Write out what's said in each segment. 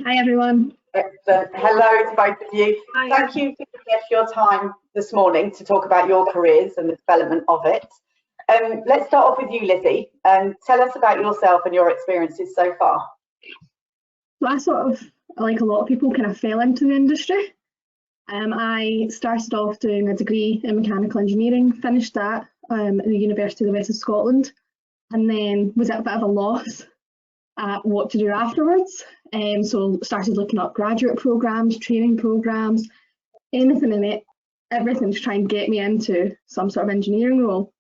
Hi everyone. Excellent. Hello to both of you. Hi. Thank you for giving us your time this morning to talk about your careers and the development of it. Let's start off with you, Lizzie, and tell us about yourself and your experiences so far. So I sort of, like a lot of people, kind of fell into the industry. I started off doing a degree in mechanical engineering, finished that at the University of the West of Scotland, and then was at a bit of a loss at what to do afterwards. So started looking up graduate programmes, training programmes, anything in it, everything to try and get me into some sort of engineering role.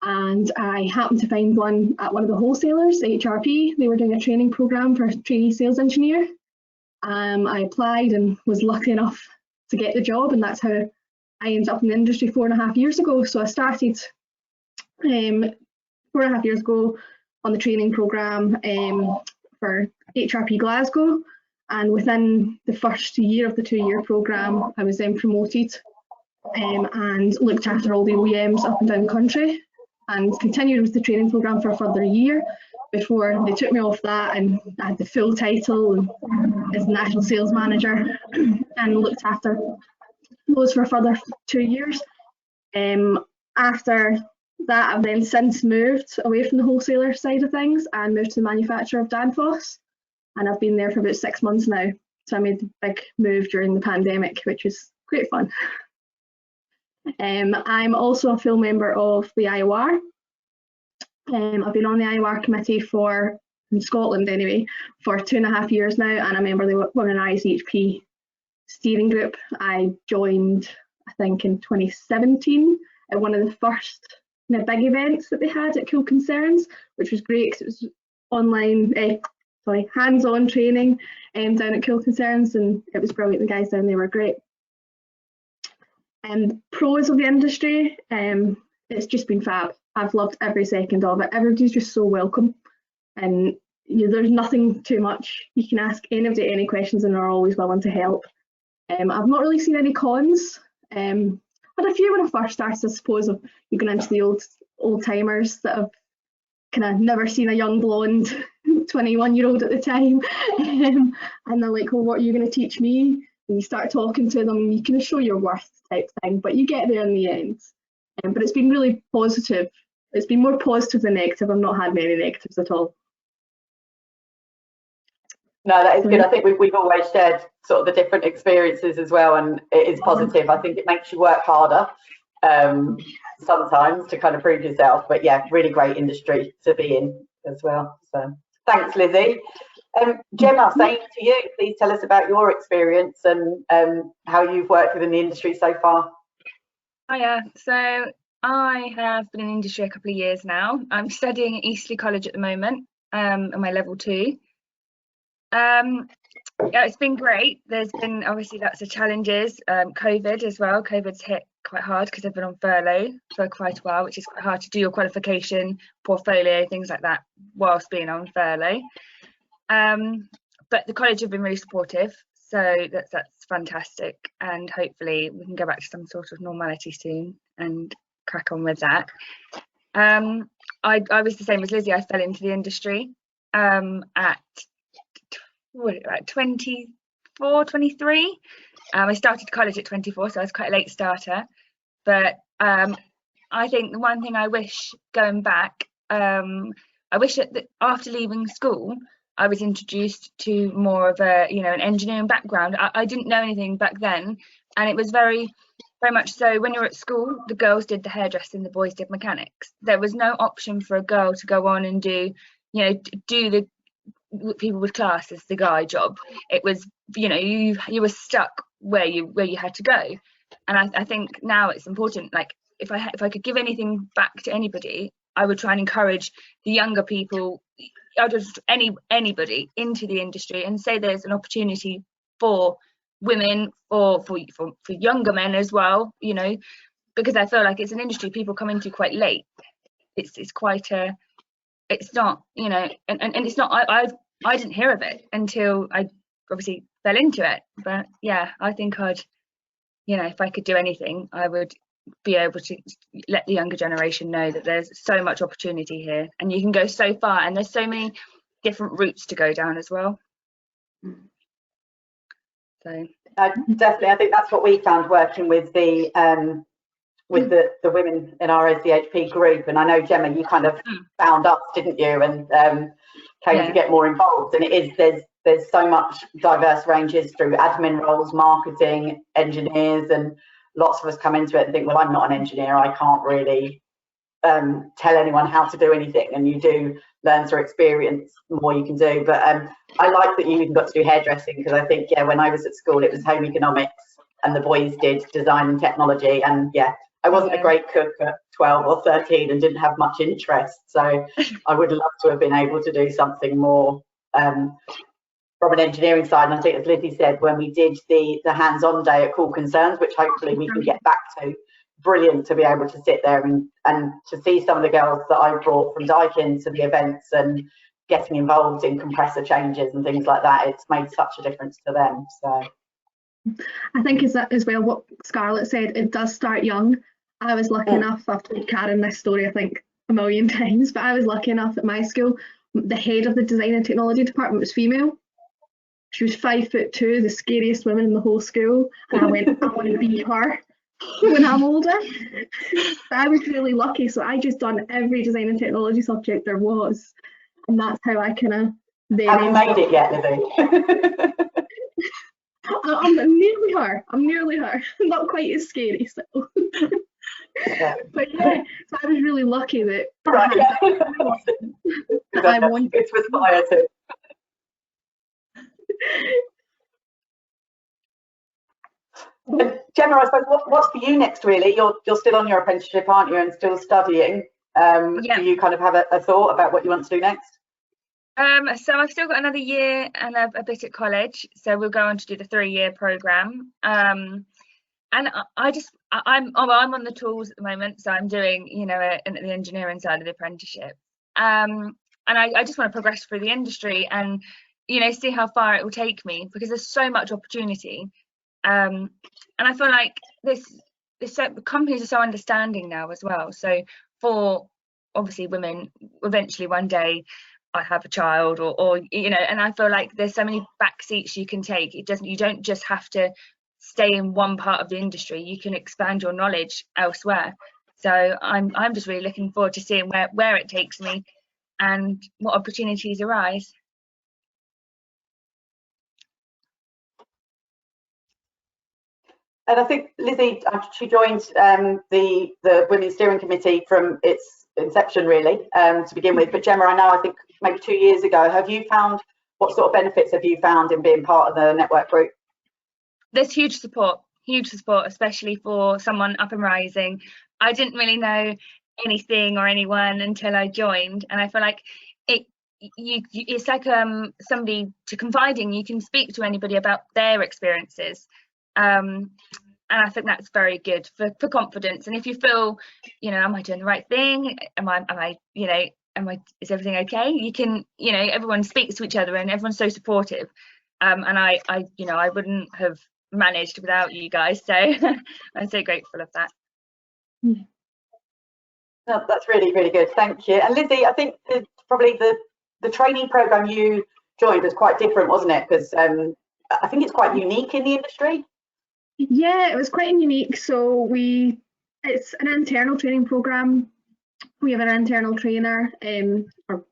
And I happened to find one at one of the wholesalers, RACHP. They were doing a training programme for a trainee sales engineer. I applied and was lucky enough to get the job, and that's how I ended up in the industry 4.5 years ago. So I started 4.5 years ago on the training programme for RACHP Glasgow, and within the first year of the 2-year programme I was then promoted and looked after all the OEMs up and down the country, and continued with the training programme for a further year before they took me off that, and I had the full title as National Sales Manager and looked after those for a further 2 years. After that, I've then since moved away from the wholesaler side of things and moved to the manufacturer of Danfoss, and I've been there for about 6 months now. So I made the big move during the pandemic, which was great fun. I'm also a full member of the IOR. I've been on the IOR committee in Scotland anyway, for 2.5 years now, and I'm a member of the organised RACHP steering group. I joined, I think, in 2017 at one of the first big events that they had at Cool Concerns, which was great because it was hands-on training down at Cool Concerns, and it was brilliant. The guys down there were great. Pros of the industry, it's just been fab. I've loved every second of it. Everybody's just so welcome, and there's nothing too much. You can ask anybody any questions and they're always willing to help. I've not really seen any cons. Had a few when I first started, I suppose, of you going into the old timers that have kind of never seen a young blonde 21-year-old at the time, and they're like, well, what are you going to teach me? And you start talking to them and you kind of show your worth type thing, but you get there in the end. But it's been really positive. It's been more positive than negative. I've not had many negatives at all. No, that is good. I think we've always shared sort of the different experiences as well, and it is positive. I think it makes you work harder sometimes to kind of prove yourself, but yeah, really great industry to be in as well. So thanks, Lizzie. Gemma, same to you. Please tell us about your experience and how you've worked within the industry so far. Hiya. So I have been in the industry a couple of years now. I'm studying at Eastleigh College at the moment, on my level 2. Yeah, it's been great. There's been obviously lots of challenges. COVID as well. COVID's hit quite hard because I've been on furlough for quite a while, which is quite hard to do your qualification, portfolio, things like that whilst being on furlough. But the college have been really supportive, so that's fantastic, and hopefully we can go back to some sort of normality soon and crack on with that. I was the same as Lizzie. I fell into the industry at 24, 23. I started college at 24, so I was quite a late starter, but I think the one thing I wish going back, I wish that after leaving school I was introduced to more of a, an engineering background. I didn't know anything back then, and it was very much so when you're at school, the girls did the hairdressing, the boys did mechanics. There was no option for a girl to go on and do the people with class as the guy job. It was, you were stuck where you had to go. And I think now it's important, like if I could give anything back to anybody, I would try and encourage the younger people, or just anybody into the industry, and say there's an opportunity for women or for younger men as well, because I feel like it's an industry people come into quite late. It's quite a, it's not, and it's not, I didn't hear of it until I obviously fell into it. But yeah, I think I'd, if I could do anything, I would be able to let the younger generation know that there's so much opportunity here and you can go so far, and there's so many different routes to go down as well. So definitely, I think that's what we found working with the women in our RACHP group. And I know, Gemma, you kind of found us, didn't you, and came to get more involved. And it is, there's so much diverse ranges through admin roles, marketing, engineers, and lots of us come into it and think, well, I'm not an engineer, I can't really tell anyone how to do anything. And you do learn through experience more you can do. But I like that you even got to do hairdressing, because I think, yeah, when I was at school, it was home economics and the boys did design and technology. And yeah, I wasn't a great cook at 12 or 13 and didn't have much interest. So I would love to have been able to do something more from an engineering side. And I think, as Lizzie said, when we did the hands-on day at Cool Concerns, which hopefully we can get back to, brilliant to be able to sit there and to see some of the girls that I brought from Daikin to the events and getting involved in compressor changes and things like that. It's made such a difference to them. So I think is that as well what Scarlett said, it does start young. I was lucky enough, I've told Karen this story I think a million times, but I was lucky enough at my school, the head of the design and technology department was female. She was 5'2", the scariest woman in the whole school. And I went, I want to be her when I'm older. But I was really lucky, so I just done every design and technology subject there was, and that's how I kind of. Have you made it yet, Lizzie? I'm nearly her. I'm nearly her. Not quite as scary still. Yeah. But yeah, so I was really lucky that. Right. That I wanted. It's with fire too. Gemma, I suppose what's for you next really? You're still on your apprenticeship, aren't you, and still studying. Do you kind of have a thought about what you want to do next? So I've still got another year and a bit at college, so we'll go on to do the 3-year programme. And I'm on the tools at the moment, so I'm doing, you know, the engineering side of the apprenticeship. And I just want to progress through the industry and, you know, see how far it will take me, because there's so much opportunity. And I feel like the companies are so understanding now as well. So for obviously women, eventually one day I have a child or you know, and I feel like there's so many back seats you can take. You don't just have to stay in one part of the industry, you can expand your knowledge elsewhere. So I'm just really looking forward to seeing where it takes me and what opportunities arise. And I think Lizzie, she joined the Women's Steering Committee from its inception, really, to begin with. But Gemma, I think maybe 2 years ago, what sort of benefits have you found in being part of the network group? There's huge support, especially for someone up and rising. I didn't really know anything or anyone until I joined, and I feel like it's like somebody to confide in. You can speak to anybody about their experiences. And I think that's very good for confidence. And if you feel, you know, am I doing the right thing? Is everything okay? You can, you know, everyone speaks to each other and everyone's so supportive. And I wouldn't have managed without you guys. So I'm so grateful of that. No, that's really, really good. Thank you. And Lizzie, I think probably the trainee program you joined was quite different, wasn't it? Because I think it's quite unique in the industry. Yeah, it was quite unique. So it's an internal training program. We have an internal trainer, or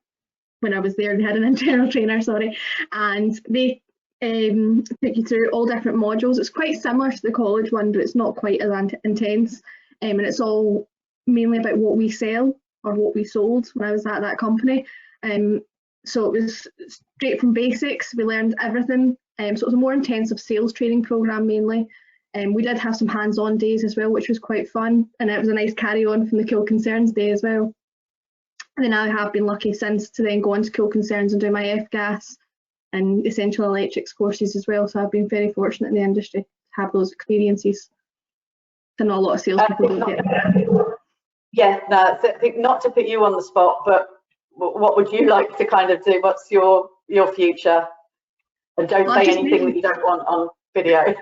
when I was there, they had an internal trainer, sorry, and they put you through all different modules. It's quite similar to the college one, but it's not quite as intense, and it's all mainly about what we sell or what we sold when I was at that company. So it was straight from basics. We learned everything. So it was a more intensive sales training program mainly. We did have some hands-on days as well, which was quite fun, and it was a nice carry-on from the Cool Concerns day as well. And then I have been lucky since to then go on to Cool Concerns and do my F-gas and essential electrics courses as well. So I've been very fortunate in the industry to have those experiences. I know a lot of salespeople don't get. Yeah, no, I think not to put you on the spot, but what would you like to kind of do? What's your future? And don't say anything that you don't want on video.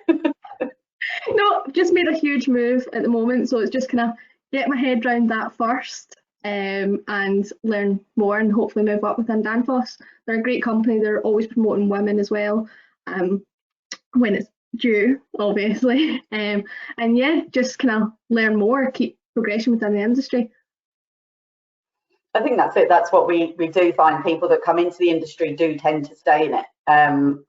No, just made a huge move at the moment, so it's just kind of get my head around that first, and learn more and hopefully move up within Danfoss. They're a great company. They're always promoting women as well. When it's due, obviously. And yeah, just kind of learn more, keep progression within the industry. I think that's it. That's what we do find. People that come into the industry do tend to stay in it.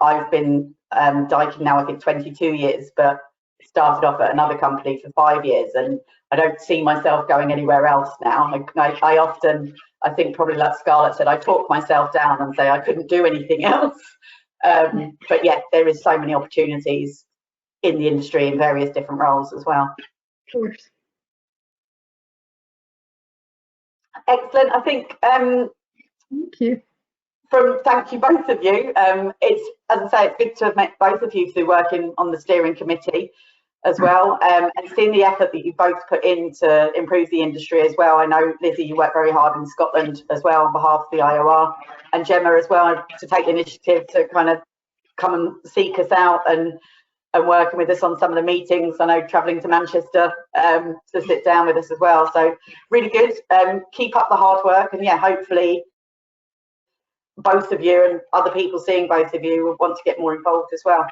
I've been diking now, I think 22 years, but started off at another company for 5 years, and I don't see myself going anywhere else now. I often, I think probably like Scarlett said, I talk myself down and say I couldn't do anything else. But yeah, there is so many opportunities in the industry in various different roles as well. Of course. Excellent. I think thank you. Thank you both of you. It's, as I say, it's good to have met both of you through working on the steering committee as well, and seeing the effort that you both put in to improve the industry as well. I know, Lizzie, you work very hard in Scotland as well on behalf of the IOR, and Gemma as well, to take the initiative to kind of come and seek us out and working with us on some of the meetings. I know travelling to Manchester to sit down with us as well. So really good. Keep up the hard work, and yeah, hopefully both of you and other people seeing both of you will want to get more involved as well.